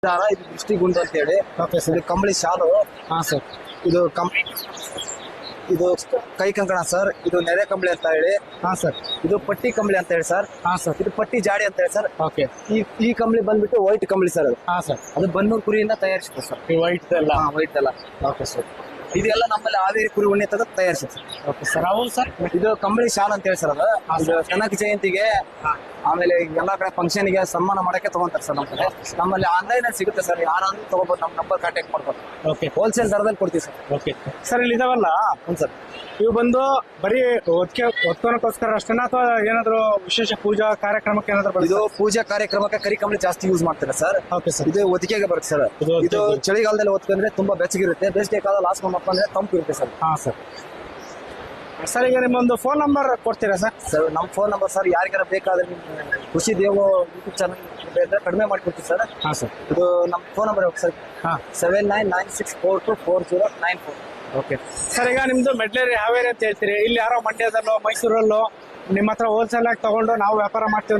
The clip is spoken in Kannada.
ದಾರ ಇದು ದೃಷ್ಟಿ ಗುಂಡು ಅಂತ ಹೇಳಿ. Okay sir. ಇದು ಕಂಬಳಿ ಶಾಲು. ಹಾಂ ಸರ್. ಇದು ಇದು ಕೈ ಕಂಕಣ ಸರ್. ಇದು ನೆರೆ ಕಂಬಳಿ ಅಂತ ಹೇಳಿ. ಹಾಂ ಸರ್. ಇದು ಪಟ್ಟಿ ಕಂಬಳಿ ಅಂತ ಹೇಳಿ ಸರ್. ಹಾಂ ಸರ್. ಇದು ಪಟ್ಟಿ ಜಾಡಿ ಅಂತ ಹೇಳಿ ಸರ್. ಓಕೆ. ಈ ಕಂಬಳಿ ಬಂದ್ಬಿಟ್ಟು ವೈಟ್ ಕಂಬಳಿ ಸರ್. ಅದು ಹಾಂ ಸರ್. ಅದು ಬನ್ನೂರು ಕುರಿಯಿಂದ ತಯಾರಿಸಿದೆ ಸರ್. ಈ ವೈಟ್ ಎಲ್ಲ. ವೈಟ್ ಎಲ್ಲ. Okay sir. ಇದೆಲ್ಲ ನಮ್ಮಲ್ಲಿ ಹಾವೇರಿ ಕುರಿ ಉಣ್ಣೆ ತೆಗೆದು ತಯಾರಿಸಿದೆ ಸರ್. Okay sir. ಅವು ಸರ್ ಇದು ಕಂಬಳಿ ಶಾಲ್ ಅಂತ ಹೇಳಿ ಸರ್. ಅದು ಕನಕ ಜಯಂತಿಗೆ ಆಮೇಲೆ ಎಲ್ಲಾ ಕಡೆ ಫಂಕ್ಷನ್ ಗೆ ಸನ್ಮಾನ ಮಾಡಕ್ಕೆ ತಗೊಂತಾರೆ ಸರ್. ನಮ್ಮ ಕಡೆ ನಮ್ಮಲ್ಲಿ ಆನ್ಲೈನ್ ಅಲ್ಲಿ ಸಿಗುತ್ತೆ ಸರ್. ಯಾರಾದ್ರೂ ತಗೋಬಹುದು. ನಮ್ಮ ನಂಬರ್ ಕಾಂಟ್ಯಾಕ್ಟ್ ಮಾಡ್ಬೋದು. ಓಕೆ. ಹೋಲ್ಸೇಲ್ ದರದಲ್ಲಿ ಕೊಡ್ತೀವಿ ಸರ್. Okay sir. ಇಲ್ಲಿ ಇದಾವಲ್ಲ ಸರ್, ಇವು ಬಂದು ಬರೀ ಒತ್ಕೊಳಕ್ಕೋಸ್ಕರ ಅಷ್ಟೇನಾ ಅಥವಾ ಏನಾದ್ರು ವಿಶೇಷ ಪೂಜಾ ಕಾರ್ಯಕ್ರಮಕ್ಕೆ ಏನಾದ್ರು ಇದು ಪೂಜಾ ಕಾರ್ಯಕ್ರಮಕ್ಕೆ ಕರಿ ಕಂಬಳಿ ಜಾಸ್ತಿ ಯೂಸ್ ಮಾಡ್ತಾರೆ ಸರ್. Okay sir. ಇದು ಒತ್ತಿಗೆಗೆ ಬರುತ್ತೆ ಸರ್. ಇದು ಚಳಿಗಾಲದಲ್ಲಿ ಒತ್ಕೊಂಡ್ರೆ ತುಂಬಾ ಬೆಚ್ಚಗಿರುತ್ತೆ. ಬೇಸಿಗೆ ಕಾಲ ಲಾಸ್ಟ್ ಮಪ್ಪ ಅಂದ್ರೆ ತಂಪು ಇರುತ್ತೆ ಸರ್. ಹಾಂ ಸರ್. ಸರ್ ಈಗ ನಿಮ್ಮೊಂದು ಫೋನ್ ನಂಬರ್ ಕೊಡ್ತೀರಾ ಸರ್? ಸರ್ ನಮ್ಮ ಫೋನ್ ನಂಬರ್ ಸರ್, ಯಾರಿಗಾರ ಬೇಕಾದ್ರೆ ಖುಷಿ ದೇವು ಯೂಟ್ಯೂಬ್ ಚಾನಲ್ ಕಡಿಮೆ ಮಾಡ್ಕೊಡ್ತೀವಿ ಸರ್. ಹಾಂ ಸರ್. ಇದು ನಮ್ಮ ಫೋನ್ ನಂಬರ್ ಸರ್. ಹಾಂ. 7996424094. Okay sir. ಈಗ ನಿಮ್ದು ಮೆಡ್ಲೇರಿ ಹಾವೇರಿ ಅಂತ ಹೇಳ್ತೀರಿ. ಇಲ್ಲಿ ಯಾರೋ ಮಂಡ್ಯದಲ್ಲೋ ಮೈಸೂರಲ್ಲೋ ನಿಮ್ಮ ಹತ್ರ ಹೋಲ್ಸೇಲ್ ಆಗಿ ತಗೊಂಡು ನಾವು ವ್ಯಾಪಾರ ಮಾಡ್ತೀವಿ